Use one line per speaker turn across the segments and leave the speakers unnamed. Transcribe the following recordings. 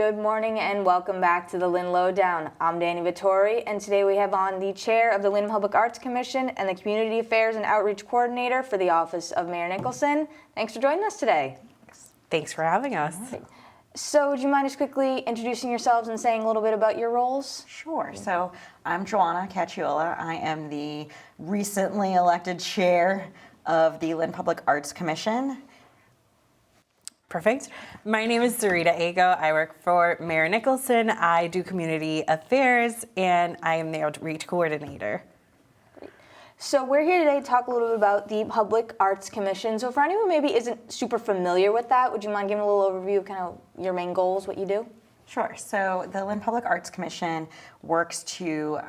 Good morning and welcome back to the Lynn Lowdown. I'm Dani Vittori, and today we have on the chair of the Lynn Public Arts Commission and the Community Affairs and Outreach Coordinator for the Office of Mayor Nicholson. Thanks for joining us today.
Thanks for having us.
So would you mind just quickly introducing yourselves and saying a little bit about your roles?
Sure. So I'm Joanna Cacciola. I am the recently elected chair of the Lynn Public Arts Commission.
Perfect. My name is Sarita Ago. I work for Mayor Nicholson. I do community affairs, and I am the outreach coordinator.
So we're here today to talk a little bit about the Public Arts Commission. So for anyone who maybe isn't super familiar with that, would you mind giving a little overview of kind of your main goals, what you do?
Sure. So the Lynn Public Arts Commission works to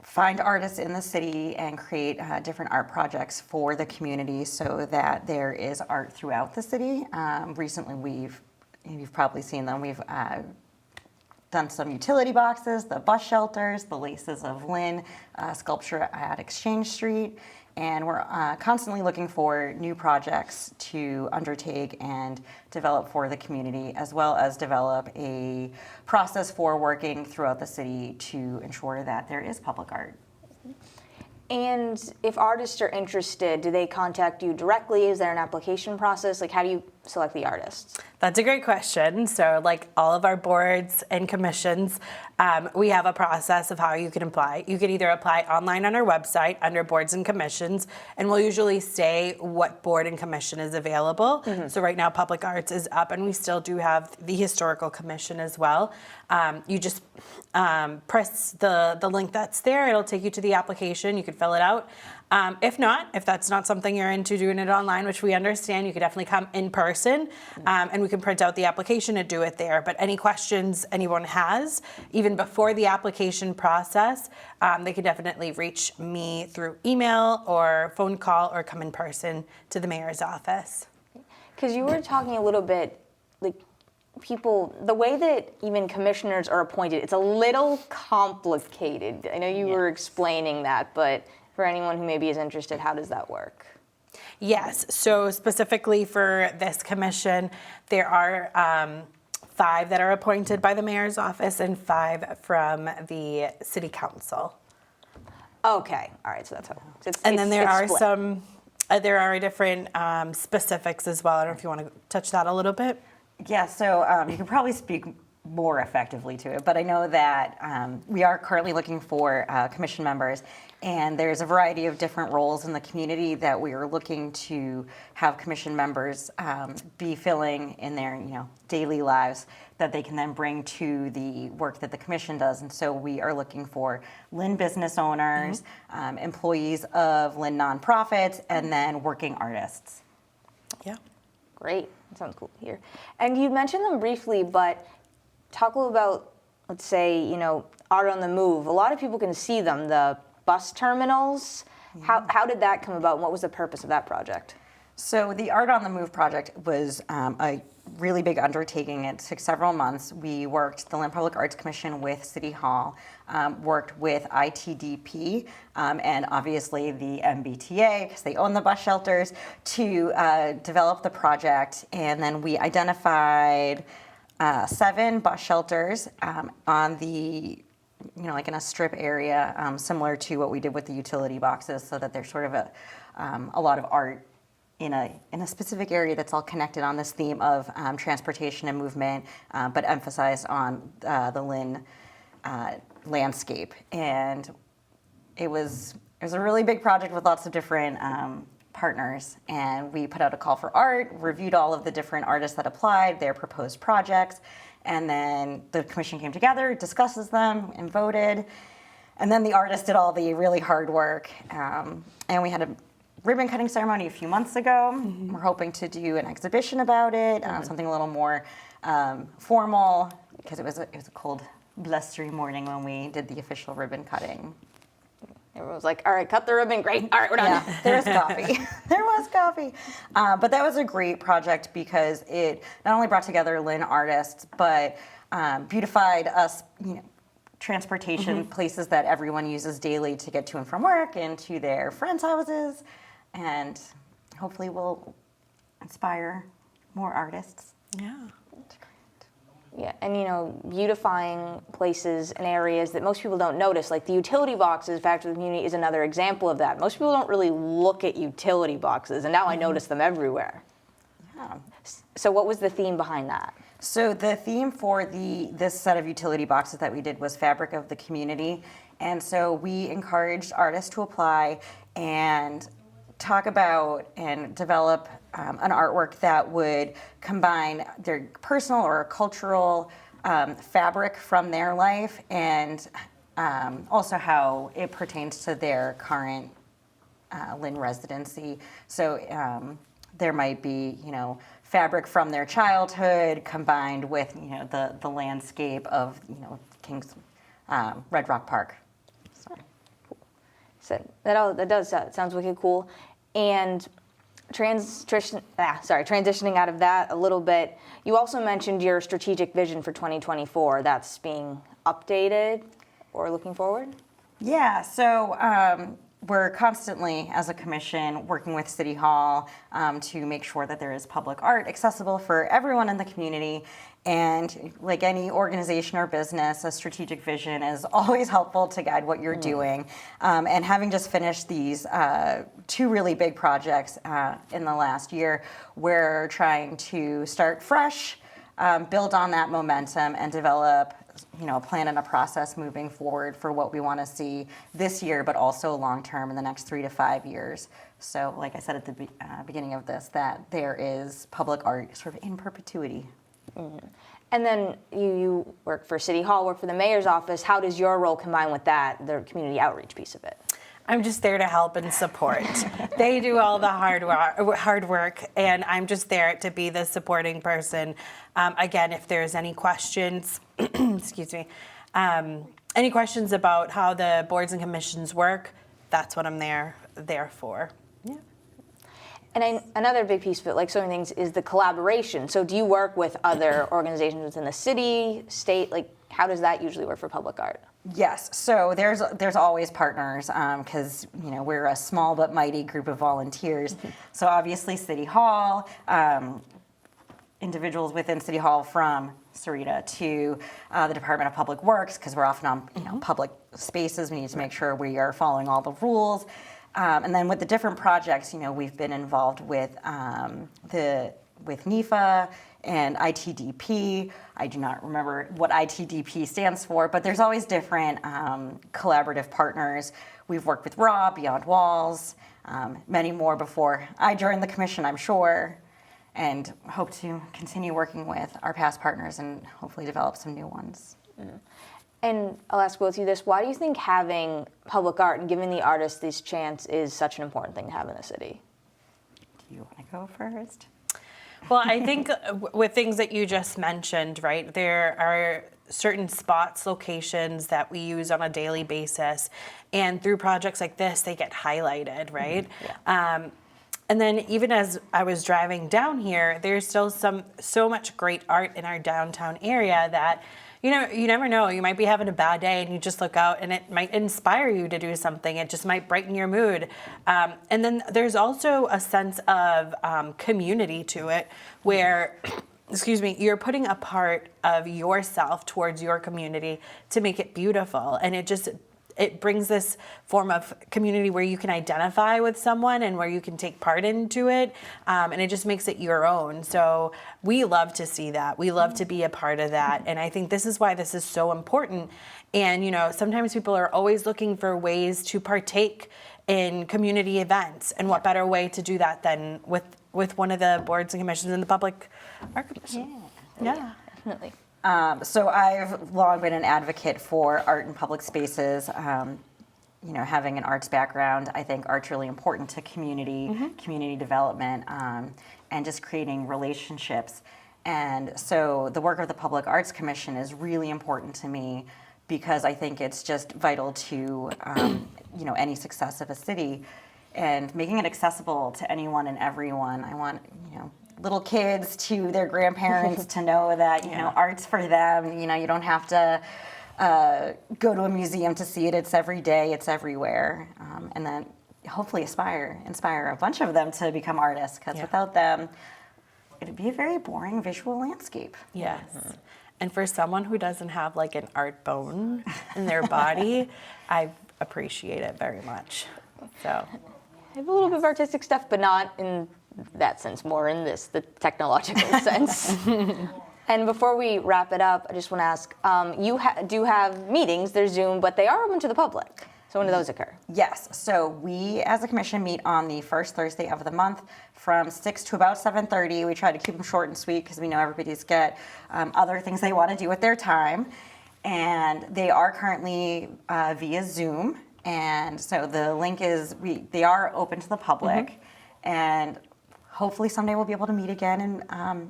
find artists in the city and create different art projects for the community so that there is art throughout the city. Recently, you've probably seen them, we've done some utility boxes, the bus shelters, the Laces of Lynn, sculpture at Exchange Street, and we're constantly looking for new projects to undertake and develop for the community, as well as develop a process for working throughout the city to ensure that there is public art.
And if artists are interested, do they contact you directly? Is there an application process? Like, how do you select the artists?
That's a great question. So like all of our boards and commissions, we have a process of how you can apply. You can either apply online on our website under boards and commissions, and we'll usually say what board and commission is available. So right now Public Arts is up, and we still do have the Historical Commission as well. You just press the link that's there. It'll take you to the application. You can fill it out. If that's not something you're into doing it online, which we understand, you could definitely come in person, and we can print out the application and do it there. But any questions anyone has, even before the application process, they can definitely reach me through email or phone call or come in person to the mayor's office.
Because you were talking a little bit, like, people, the way that even commissioners are appointed, it's a little complicated. I know you were explaining that, but for anyone who maybe is interested, how does that work?
Yes, so specifically for this commission, there are 5 that are appointed by the mayor's office and 5 from the city council.
Okay, all right, so that's how
And then there are
split.
some, there are different specifics as well. I don't know if you want to touch that a little bit.
Yeah, so you can probably speak more effectively to it, but I know that we are currently looking for commission members, and there's a variety of different roles in the community that we are looking to have commission members be filling in their daily lives that they can then bring to the work that the commission does. And so we are looking for Lynn business owners, employees of Lynn nonprofits, and then working artists.
Yeah.
Great, that sounds cool here. And you mentioned them briefly, but talk a little about, let's say, art on the move. A lot of people can see them, the bus terminals. How did that come about, and what was the purpose of that project?
So the Art on the Move project was a really big undertaking. It took several months. We worked, the Lynn Public Arts Commission, with City Hall, worked with ITDP, and obviously the MBTA, because they own the bus shelters, to develop the project. And then we identified 7 bus shelters on the, like in a strip area, similar to what we did with the utility boxes, so that there's sort of a lot of art in a specific area that's all connected on this theme of transportation and movement, but emphasized on the Lynn landscape. And it was a really big project with lots of different partners, and we put out a call for art, reviewed all of the different artists that applied, their proposed projects, and then the commission came together, discusses them, and voted. And then the artists did all the really hard work, and we had a ribbon cutting ceremony a few months ago. We're hoping to do an exhibition about it, something a little more formal, because it was a cold, blustery morning when we did the official ribbon cutting.
Everyone was like, all right, cut the ribbon, great, all right, we're done.
Yeah, there was coffee. There was coffee. But that was a great project because it not only brought together Lynn artists, but beautified us, transportation places that everyone uses daily to get to and from work and to their friends' houses. And hopefully we'll inspire more artists.
Yeah.
Yeah, and beautifying places and areas that most people don't notice, like the utility boxes back to the community is another example of that. Most people don't really look at utility boxes, and now I notice them everywhere.
Yeah.
So what was the theme behind that?
So the theme for this set of utility boxes that we did was fabric of the community. And so we encouraged artists to apply and talk about and develop an artwork that would combine their personal or cultural fabric from their life and also how it pertains to their current Lynn residency. So there might be, fabric from their childhood combined with, the landscape of, Kings Red Rock Park.
So that does sounds wicked cool. And transitioning out of that a little bit, you also mentioned your strategic vision for 2024. That's being updated or looking forward?
Yeah, so we're constantly, as a commission, working with City Hall to make sure that there is public art accessible for everyone in the community. And like any organization or business, a strategic vision is always helpful to guide what you're doing. And having just finished these two really big projects in the last year, we're trying to start fresh, build on that momentum, and develop a plan and a process moving forward for what we want to see this year, but also long term in the next 3 to 5 years. So like I said at the beginning of this, that there is public art sort of in perpetuity.
Mm-hmm. And then you work for City Hall, work for the mayor's office. How does your role combine with that, the community outreach piece of it?
I'm just there to help and support. They do all the hard work, and I'm just there to be the supporting person. Again, if there's any questions, excuse me, any questions about how the boards and commissions work, that's what I'm there for. Yeah.
And another big piece of it, like so many things, is the collaboration. So do you work with other organizations within the city, state? Like, how does that usually work for public art?
Yes, so there's always partners because we're a small but mighty group of volunteers. So obviously City Hall, individuals within City Hall from Sarita to the Department of Public Works, because we're often on public spaces. We need to make sure we are following all the rules. And then with the different projects, we've been involved with NEFA and ITDP. I do not remember what ITDP stands for, but there's always different collaborative partners. We've worked with RAW, Beyond Walls, many more before I joined the commission, I'm sure, and hope to continue working with our past partners and hopefully develop some new ones.
Mm-hmm. And I'll ask both of you this. Why do you think having public art and giving the artists this chance is such an important thing to have in the city?
Do you want to go first?
Well, I think with things that you just mentioned, right, there are certain spots, locations that we use on a daily basis. And through projects like this, they get highlighted, right? Yeah. And then even as I was driving down here, there's still so much great art in our downtown area that you never know. You might be having a bad day and you just look out and it might inspire you to do something. It just might brighten your mood. And then there's also a sense of community to it where, you're putting a part of yourself towards your community to make it beautiful. And it brings this form of community where you can identify with someone and where you can take part into it, and it just makes it your own. So we love to see that. We love to be a part of that, and I think this is why this is so important. And sometimes people are always looking for ways to partake in community events, and what better way to do that than with one of the boards and commissions in the Public Art Commission?
Yeah, definitely.
So I've long been an advocate for art in public spaces. Having an arts background, I think art's really important to community development, and just creating relationships. And so the work of the Public Arts Commission is really important to me because I think it's just vital to, any success of a city and making it accessible to anyone and everyone. I want, little kids to their grandparents to know that art's for them. You don't have to go to a museum to see it. It's every day. It's everywhere. And then hopefully inspire a bunch of them to become artists, because without them, it'd be a very boring visual landscape.
Yes. And for someone who doesn't have like an art bone in their body, I appreciate it very much. So
I have a little bit of artistic stuff, but not in that sense, more in the technological sense. And before we wrap it up, I just want to ask, you do have meetings, they're Zoom, but they are open to the public. So when do those occur?
Yes, so we as a commission meet on the first Thursday of the month from 6 to about 7:30. We try to keep them short and sweet because we know everybody's got other things they want to do with their time. And they are currently via Zoom. And so the link is, they are open to the public. And hopefully someday we'll be able to meet again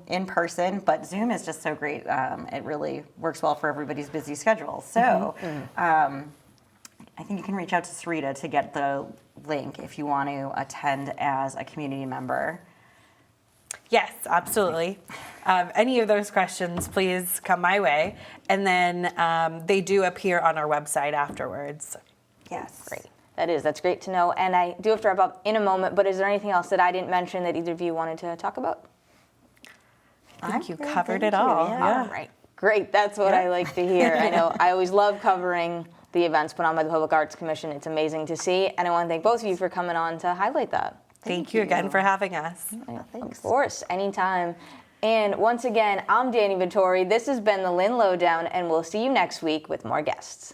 in person, but Zoom is just so great. It really works well for everybody's busy schedule. So I think you can reach out to Sarita to get the link if you want to attend as a community member.
yes, absolutely. Any of those questions, please come my way. And then they do appear on our website afterwards.
Yes.
Great. That's great to know. And I do have to wrap up in a moment, but is there anything else that I didn't mention that either of you wanted to talk about?
I think you covered it all.
All right. Great. That's what I like to hear. I know I always love covering the events put on by the Public Arts Commission. It's amazing to see. And I want to thank both of you for coming on to highlight that.
Thank you again for having us.
Of course, anytime. And once again, I'm Dani Vittori. This has been the Lynn Lowdown, and we'll see you next week with more guests.